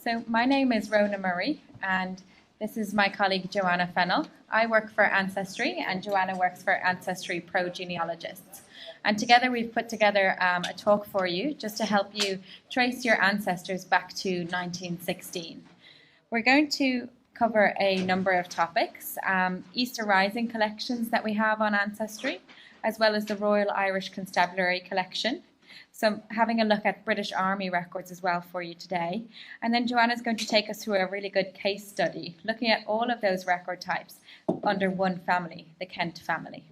So my name is Rhona Murray, and this is my colleague Joanna Fennell. I work for Ancestry, and Joanna works for Ancestry ProGenealogists. And together we've put together a talk for you just to help you trace your ancestors back to 1916. We're going to cover a number of topics, Easter Rising collections that we have on Ancestry, as well as the Royal Irish Constabulary collection. So having a look at British Army records as well for you today. And then Joanna's going to take us through a really good case study, looking at all of those record types under one family, the Kent family.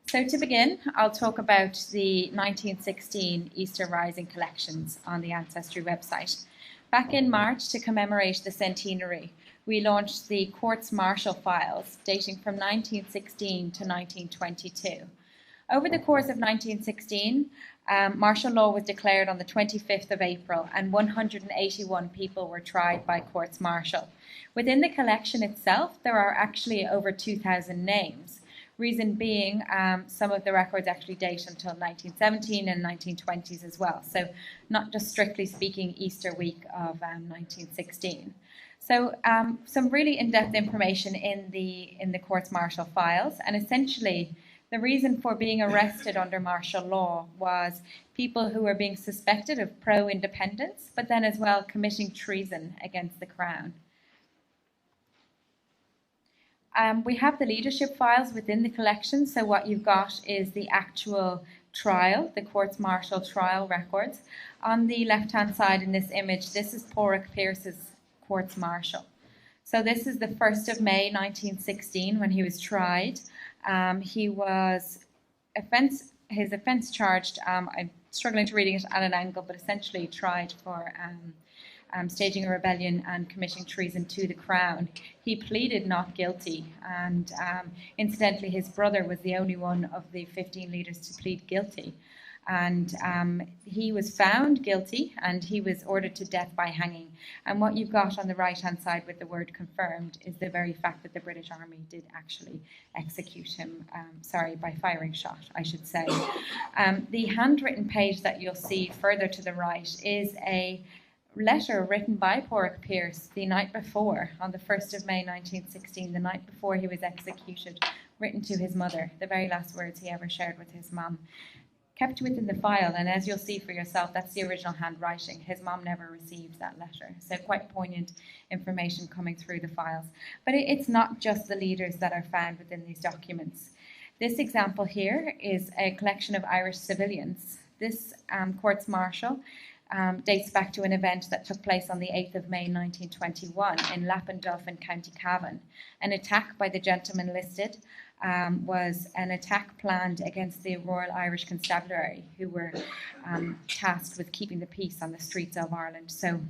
So to begin, I'll talk about the 1916 Easter Rising collections on the Ancestry website. Back in March, to commemorate the centenary, we launched the Courts Martial files dating from 1916 to 1922. Over the course of 1916, martial law was declared on the 25th of April, and 181 people were tried by courts martial. Within the collection itself, there are actually over 2,000 names. Reason being, some of the records actually date until 1917 and 1920s as well. So not just strictly speaking Easter week of 1916. So some really in-depth information in the courts martial files, and essentially the reason for being arrested under martial law was people who were being suspected of pro-independence, but then as well committing treason against the Crown. We have the leadership files within the collection, so what you've got is the actual trial, the courts martial trial records. On the left-hand side in this image, this is Porrick Pierce's courts martial. So this is the 1st of May 1916 when he was tried. He was his offence charged, I'm struggling to reading it at an angle, but essentially tried for staging a rebellion and committing treason to the Crown. He pleaded not guilty, and incidentally his brother was the only one of the 15 leaders to plead guilty. And he was found guilty, and he was ordered to death by hanging. And what you've got on the right-hand side with the word confirmed is the very fact that the British Army did actually execute him, by firing shot, I should say. The handwritten page that you'll see further to the right is a letter written by Porrick Pierce the night before, on the 1st of May 1916, the night before he was executed, written to his mother, the very last words he ever shared with his mum. Kept within the file, and as you'll see for yourself, that's the original handwriting. His mom never received that letter, so quite poignant information coming through the files. But it's not just the leaders that are found within these documents. This example here is a collection of Irish civilians. This courts martial dates back to an event that took place on the 8th of May 1921 in Lappenduff in County Cavan. An attack by the gentlemen listed was an attack planned against the Royal Irish Constabulary, who were tasked with keeping the peace on the streets of Ireland. So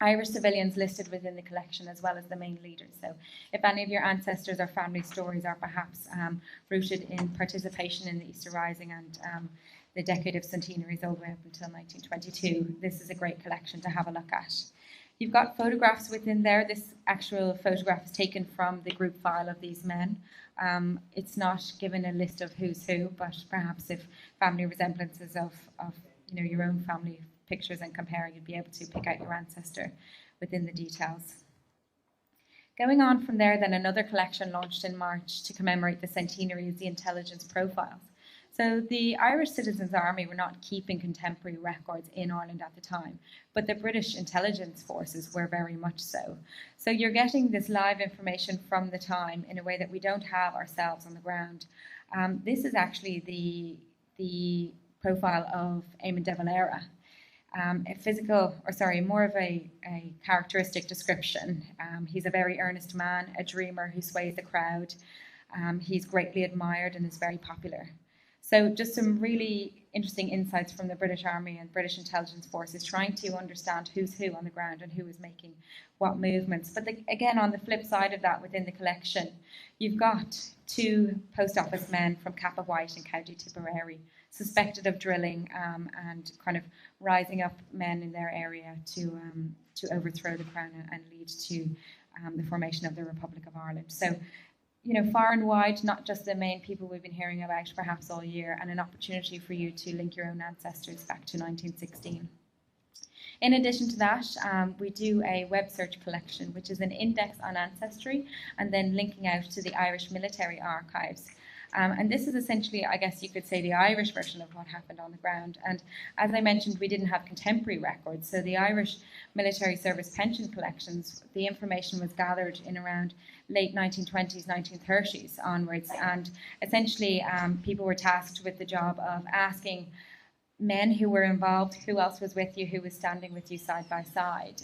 Irish civilians listed within the collection as well as the main leaders. So if any of your ancestors or family stories are perhaps rooted in participation in the Easter Rising and the decade of centenaries all the way up until 1922, this is a great collection to have a look at. You've got photographs within there. This actual photograph is taken from the group file of these men. It's not given a list of who's who, but perhaps if family resemblances of your own family pictures and comparing, you'd be able to pick out your ancestor within the details. Going on from there, then another collection launched in March to commemorate the centenary is the intelligence profiles. So the Irish Citizens' Army were not keeping contemporary records in Ireland at the time, but the British intelligence forces were very much so. So you're getting this live information from the time in a way that we don't have ourselves on the ground. This is actually the profile of Eamon de Valera. More of a characteristic description. He's a very earnest man, a dreamer who sways the crowd. He's greatly admired and is very popular. So just some really interesting insights from the British Army and British intelligence forces trying to understand who's who on the ground and who is making what movements. But again, on the flip side of that, within the collection, you've got 2 post office men from Kappa White in County Tipperary, suspected of drilling and kind of rising up men in their area to overthrow the Crown and lead to the formation of the Republic of Ireland. So far and wide, not just the main people we've been hearing about perhaps all year, and an opportunity for you to link your own ancestors back to 1916. In addition to that, we do a web search collection, which is an index on Ancestry and then linking out to the Irish military archives. And this is essentially, I guess you could say, the Irish version of what happened on the ground. And as I mentioned, we didn't have contemporary records. So the Irish military service pension collections, the information was gathered in around late 1920s, 1930s onwards. And essentially, people were tasked with the job of asking men who were involved, who else was with you, who was standing with you side by side,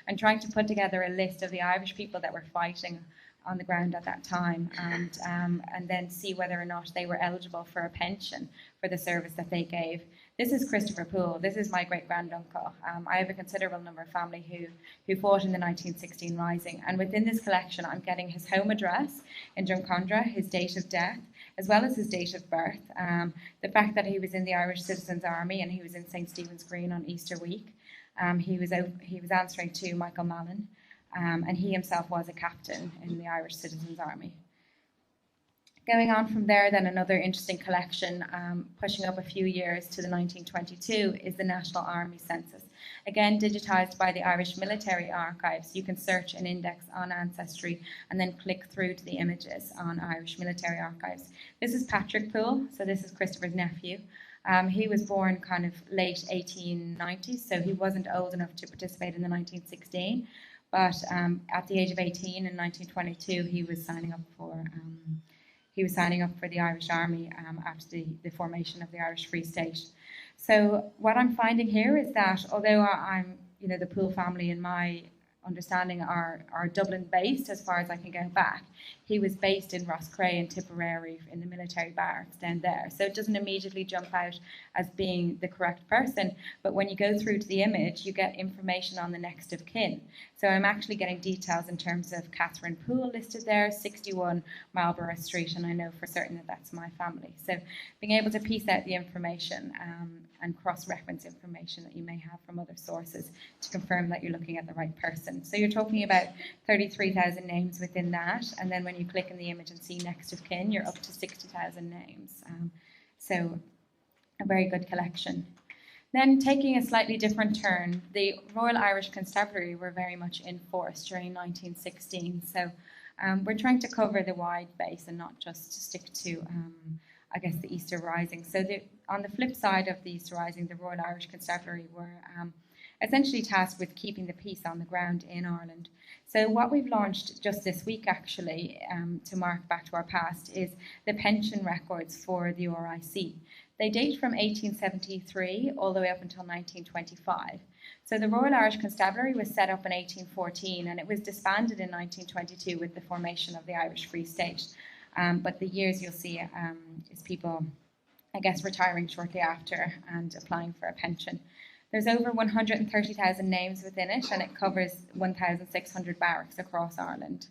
and trying to put together a list of the Irish people that were fighting on the ground at that time, and then see whether or not they were eligible for a pension for the service that they gave. This is Christopher Poole. This is my great-granduncle. I have a considerable number of family who fought in the 1916 Rising, and within this collection I'm getting his home address in Drumcondra, his date of death, as well as his date of birth, the fact that he was in the Irish Citizens Army and he was in St. Stephen's Green on Easter week. He was answering to Michael Mallon, and he himself was a captain in the Irish Citizens Army. Going on from there, then another interesting collection, pushing up a few years to the 1922, is the National Army Census. Again, digitised by the Irish Military Archives. You can search an index on Ancestry and then click through to the images on Irish Military Archives. This is Patrick Poole, so this is Christopher's nephew. He was born kind of late 1890s, so he wasn't old enough to participate in the 1916. But at the age of 18 in 1922, he was signing up for the Irish Army after the formation of the Irish Free State. So what I'm finding here is that although I'm, the Poole family in my understanding are Dublin based as far as I can go back, he was based in Roscrea and Tipperary in the military barracks down there. So it doesn't immediately jump out as being the correct person, but when you go through to the image, you get information on the next of kin. So I'm actually getting details in terms of Catherine Poole listed there, 61 Marlborough Street, and I know for certain that that's my family. So being able to piece out the information and cross-reference information that you may have from other sources to confirm that you're looking at the right person. So you're talking about 33,000 names within that, and then when you click in the image and see next of kin, you're up to 60,000 names. So a very good collection. Then taking a slightly different turn, the Royal Irish Constabulary were very much in force during 1916. So we're trying to cover the wide base and not just stick to, I guess, the Easter Rising. So on the flip side of the Easter Rising, the Royal Irish Constabulary were essentially tasked with keeping the peace on the ground in Ireland. So what we've launched just this week, actually, to mark back to our past, is the pension records for the RIC. They date from 1873 all the way up until 1925. So the Royal Irish Constabulary was set up in 1814 and it was disbanded in 1922 with the formation of the Irish Free State. But the years you'll see is people, I guess, retiring shortly after and applying for a pension. There's over 130,000 names within it and it covers 1,600 barracks across Ireland.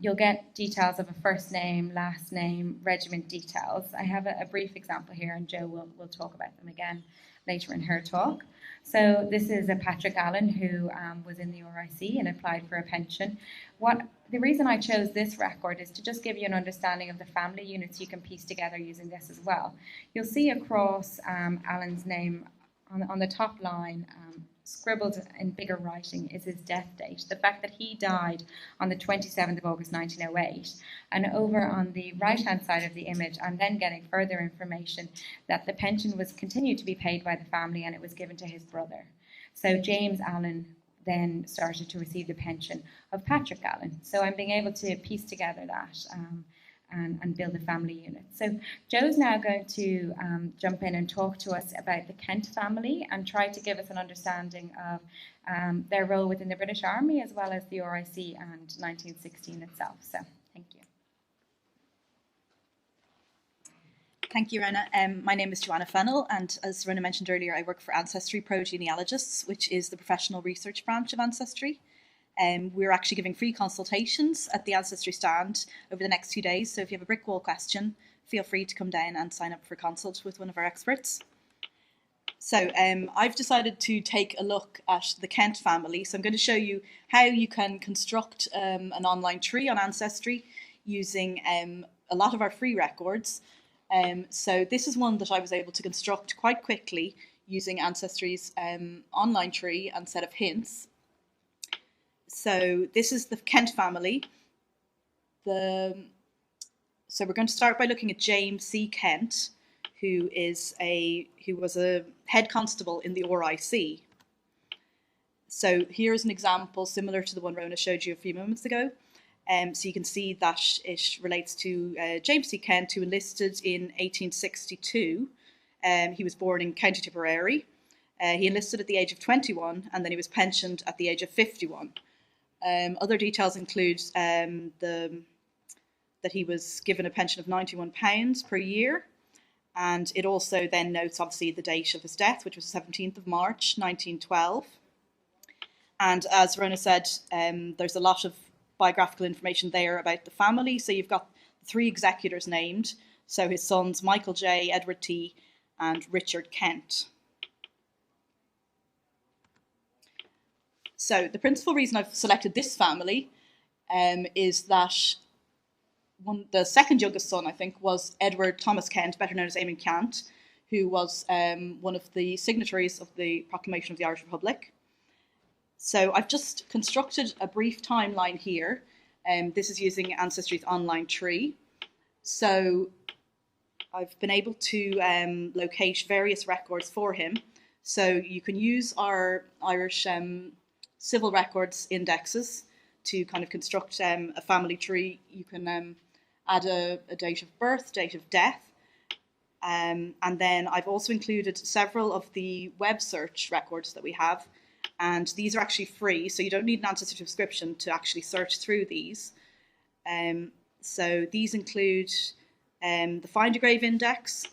You'll get details of a first name, last name, regiment details. I have a brief example here and Jo will talk about them again later in her talk. So this is a Patrick Allen who was in the RIC and applied for a pension. The reason I chose this record is to just give you an understanding of the family units you can piece together using this as well. You'll see across Allen's name on the top line, scribbled in bigger writing, is his death date. The fact that he died on the 27th of August 1908. And over on the right-hand side of the image, I'm then getting further information that the pension was continued to be paid by the family and it was given to his brother. So James Allen then started to receive the pension of Patrick Allen. So I'm being able to piece together that and build a family unit. So Jo's now going to jump in and talk to us about the Kent family and try to give us an understanding of their role within the British Army as well as the RIC and 1916 itself. So thank you. Thank you, Rhona. My name is Joanna Fennell, and as Rhona mentioned earlier, I work for Ancestry ProGenealogist, which is the professional research branch of Ancestry. We're actually giving free consultations at the Ancestry stand over the next few days. So if you have a brick wall question, feel free to come down and sign up for a consult with one of our experts. So I've decided to take a look at the Kent family. So I'm going to show you how you can construct an online tree on Ancestry using a lot of our free records. So this is one that I was able to construct quite quickly using Ancestry's online tree and set of hints. So this is the Kent family. So we're going to start by looking at James C. Kent, who was a head constable in the RIC. So here's an example similar to the one Rhona showed you a few moments ago. So you can see that it relates to James C. Kent, who enlisted in 1862. He was born in County Tipperary. He enlisted at the age of 21, and then he was pensioned at the age of 51. Other details include that he was given a pension of £91 per year, and it also then notes obviously the date of his death, which was 17th of March 1912. And as Rhona said, there's a lot of biographical information there about the family. So you've got 3 executors named, so his sons Michael J, Edward T, and Richard Kent. So the principal reason I've selected this family is that the second youngest son, I think, was Edward Thomas Kent, better known as Eamon Kent, who was one of the signatories of the Proclamation of the Irish Republic. So I've just constructed a brief timeline here. This is using Ancestry's online tree. So I've been able to locate various records for him. So you can use our Irish civil records indexes to kind of construct a family tree. You can add a date of birth, date of death. And then I've also included several of the web search records that we have. And these are actually free, so you don't need an Ancestry subscription to actually search through these. So these include the Find a Grave Index,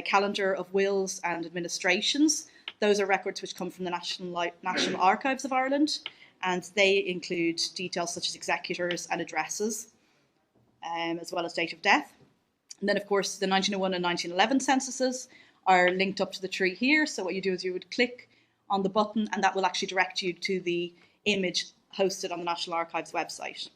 Calendar of Wills and Administrations. Those are records which come from the National Archives of Ireland, and they include details such as executors and addresses, as well as date of death. And then, of course, the 1901 and 1911 censuses are linked up to the tree here. So what you do is you would click on the button, and that will actually direct you to the image hosted on the National Archives website.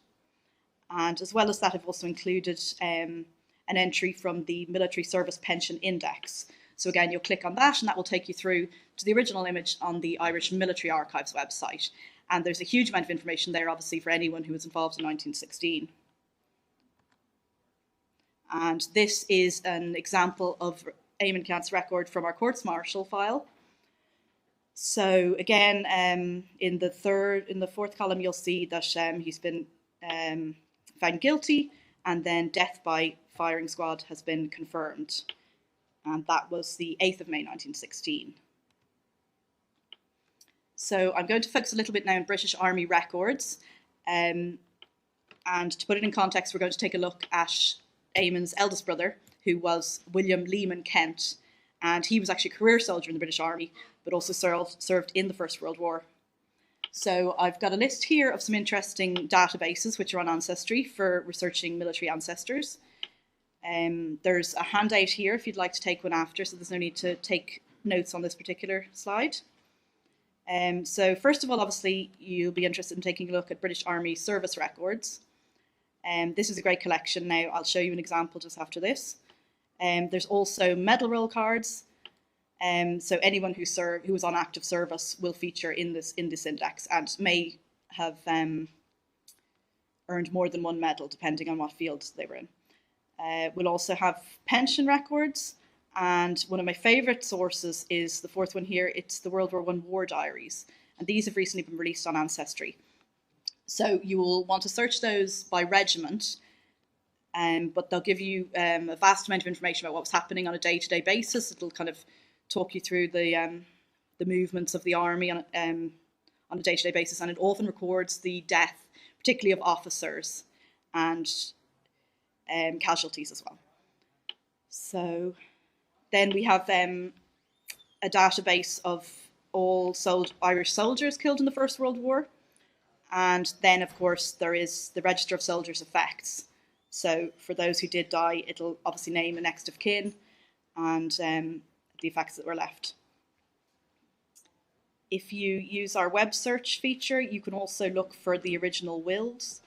And as well as that, I've also included an entry from the Military Service Pension Index. So again, you'll click on that, and that will take you through to the original image on the Irish Military Archives website. And there's a huge amount of information there, obviously, for anyone who was involved in 1916. And this is an example of Eamon Kent's record from our courts martial file. So again, in the fourth column, you'll see that he's been found guilty, and then death by firing squad has been confirmed. And that was the 8th of May 1916. So I'm going to focus a little bit now on British Army records. And to put it in context, we're going to take a look at Eamon's eldest brother, who was William Lehmann Kent. And he was actually a career soldier in the British Army, but also served in the First World War. So I've got a list here of some interesting databases which are on Ancestry for researching military ancestors. There's a handout here if you'd like to take one after, so there's no need to take notes on this particular slide. So first of all, obviously, you'll be interested in taking a look at British Army service records. This is a great collection now. I'll show you an example just after this. There's also medal roll cards. So anyone who was on active service will feature in this index and may have earned more than one medal depending on what field they were in. We'll also have pension records, and one of my favourite sources is the fourth one here. It's the World War I War Diaries, and these have recently been released on Ancestry. So you will want to search those by regiment, but they'll give you a vast amount of information about what was happening on a day-to-day basis. It'll kind of talk you through the movements of the army on a day-to-day basis, and it often records the death, particularly of officers and casualties as well. So then we have a database of all Irish soldiers killed in the First World War, and then of course there is the Register of Soldiers' Effects. So for those who did die, it'll obviously name a next of kin and the effects that were left. If you use our web search feature, you can also look for the original wills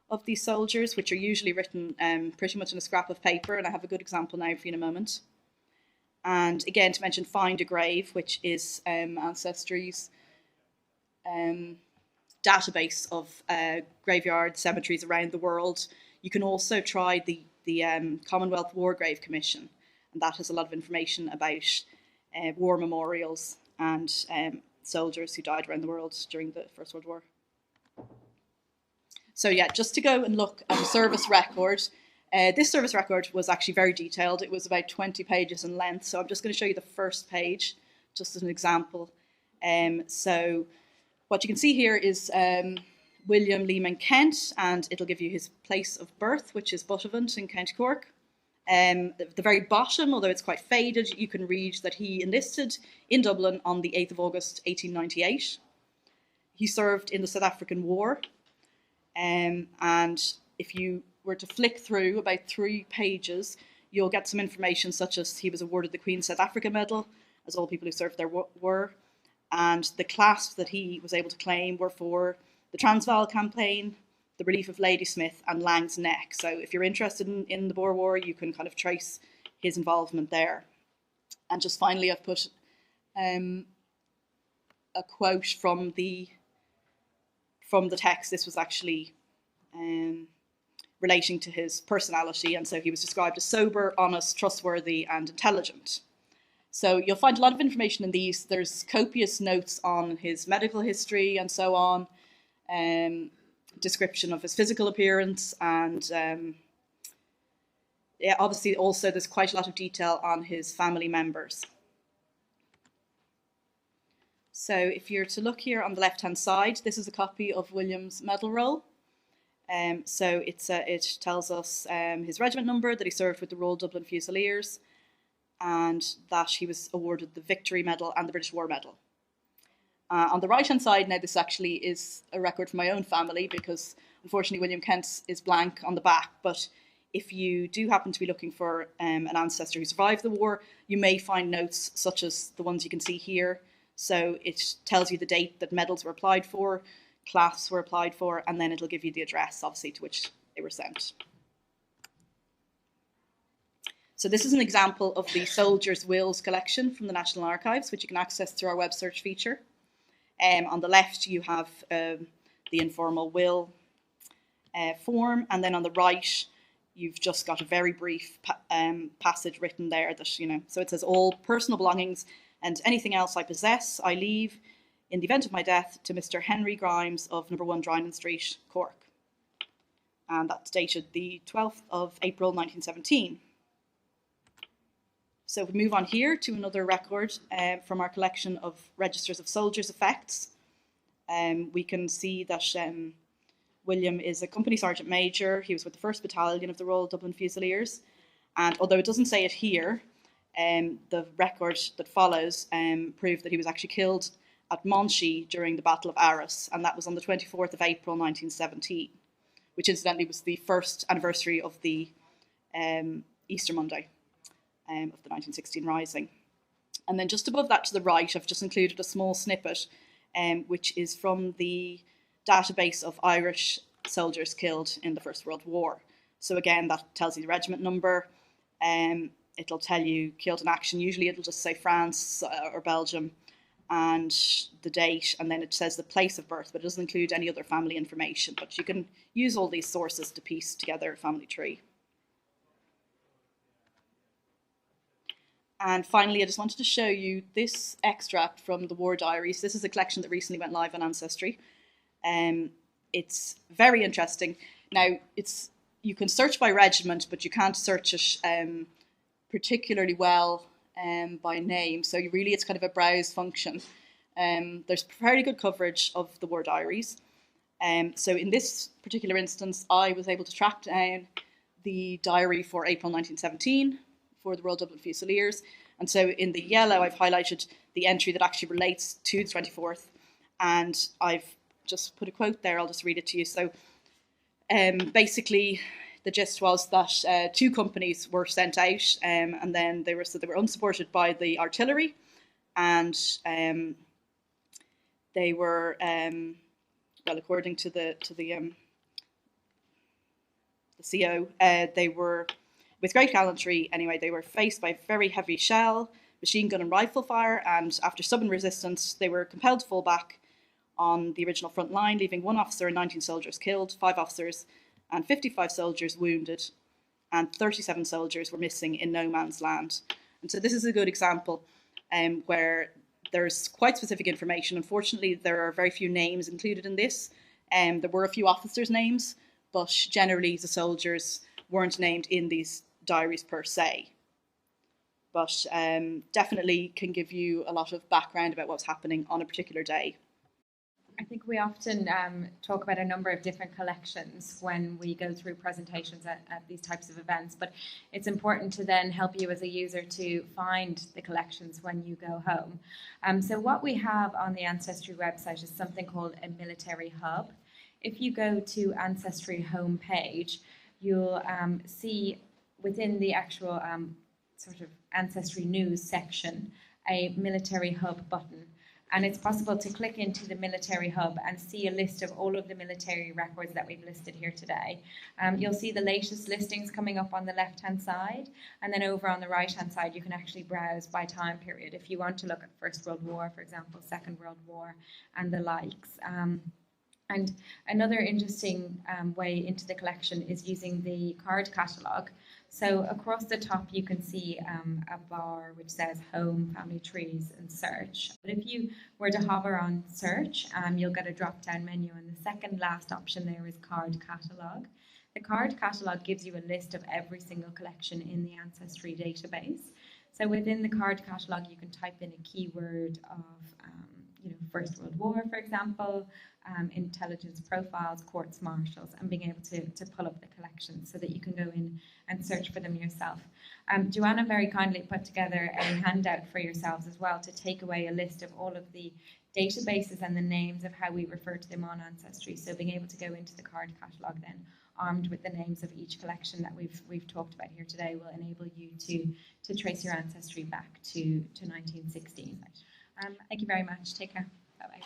of these soldiers, which are usually written pretty much on a scrap of paper, and I have a good example now for you in a moment. And again, to mention Find a Grave, which is Ancestry's database of graveyard cemeteries around the world. You can also try the Commonwealth War Grave Commission, and that has a lot of information about war memorials and soldiers who died around the world during the First World War. So yeah, just to go and look at a service record. This service record was actually very detailed. It was about 20 pages in length. So I'm just going to show you the first page, just as an example. So what you can see here is William Lehmann Kent, and it'll give you his place of birth, which is Buttevant in County Cork. At the very bottom, although it's quite faded, you can read that he enlisted in Dublin on the 8th of August 1898. He served in the South African War. And if you were to flick through about 3 pages, you'll get some information such as he was awarded the Queen's South Africa Medal, as all people who served there were. And the clasps that he was able to claim were for the Transvaal campaign, the relief of Ladysmith, and Lang's Neck. So if you're interested in the Boer War, you can kind of trace his involvement there. And just finally, I've put a quote from the text. This was actually relating to his personality, and so he was described as sober, honest, trustworthy, and intelligent. So you'll find a lot of information in these. There's copious notes on his medical history and so on, description of his physical appearance, and yeah, obviously also there's quite a lot of detail on his family members. So if you're to look here on the left-hand side, this is a copy of William's medal roll. So it tells us his regiment number, that he served with the Royal Dublin Fusiliers, and that he was awarded the Victory Medal and the British War Medal. On the right-hand side, now this actually is a record for my own family, because unfortunately William Kent is blank on the back, but if you do happen to be looking for an ancestor who survived the war, you may find notes such as the ones you can see here. So it tells you the date that medals were applied for, clasps were applied for, and then it'll give you the address, obviously, to which they were sent. So this is an example of the Soldiers' Wills collection from the National Archives, which you can access through our web search feature. On the left, you have the informal will form, and then on the right, you've just got a very brief passage written there that, so it says, all personal belongings and anything else I possess, I leave in the event of my death to Mr. Henry Grimes of number 1 Drynan Street, Cork. And that's dated the 12th of April 1917. So we move on here to another record from our collection of registers of soldiers' effects. We can see that William is a company sergeant major. He was with the 1st Battalion of the Royal Dublin Fusiliers. And although it doesn't say it here, the record that follows proved that he was actually killed at Monchy during the Battle of Arras, and that was on the 24th of April 1917, which incidentally was the first anniversary of the Easter Monday of the 1916 Rising. And then just above that to the right, I've just included a small snippet, which is from the database of Irish soldiers killed in the First World War. So again, that tells you the regiment number. It'll tell you killed in action. Usually it'll just say France or Belgium, and the date, and then it says the place of birth, but it doesn't include any other family information. But you can use all these sources to piece together a family tree. And finally, I just wanted to show you this extract from the War Diaries. This is a collection that recently went live on Ancestry. It's very interesting. Now, you can search by regiment, but you can't search it particularly well by name. So really, it's kind of a browse function. There's fairly good coverage of the War Diaries. So in this particular instance, I was able to track down the diary for April 1917 for the Royal Dublin Fusiliers. And so in the yellow, I've highlighted the entry that actually relates to the 24th. And I've just put a quote there. I'll just read it to you. So basically, the gist was that 2 companies were sent out, and then they were unsupported by the artillery, and they were well, according to the CO, they were with great gallantry, anyway, they were faced by very heavy shell, machine gun and rifle fire, and after stubborn resistance, they were compelled to fall back on the original front line, leaving 1 officer and 19 soldiers killed, 5 officers and 55 soldiers wounded, and 37 soldiers were missing in no man's land. And so this is a good example where there's quite specific information. Unfortunately, there are very few names included in this. There were a few officers' names, but generally the soldiers weren't named in these diaries per se. But definitely can give you a lot of background about what's happening on a particular day. I think we often talk about a number of different collections when we go through presentations at these types of events, but it's important to then help you as a user to find the collections when you go home. So what we have on the Ancestry website is something called a military hub. If you go to Ancestry homepage, you'll see within the actual sort of Ancestry news section a military hub button. And it's possible to click into the military hub and see a list of all of the military records that we've listed here today. You'll see the latest listings coming up on the left-hand side, and then over on the right-hand side, you can actually browse by time period if you want to look at First World War, for example, Second World War, and the likes. And another interesting way into the collection is using the card catalogue. So across the top, you can see a bar which says Home, Family Trees, and Search. But if you were to hover on Search, you'll get a drop-down menu, and the second last option there is Card Catalogue. The card catalogue gives you a list of every single collection in the Ancestry database. So within the card catalogue, you can type in a keyword of First World War, for example, intelligence profiles, courts martials, and being able to pull up the collections so that you can go in and search for them yourself. Joanna very kindly put together a handout for yourselves as well to take away a list of all of the databases and the names of how we refer to them on Ancestry. So being able to go into the card catalogue then, armed with the names of each collection that we've talked about here today, will enable you to trace your ancestry back to 1916. Thank you very much. Take care. Bye-bye.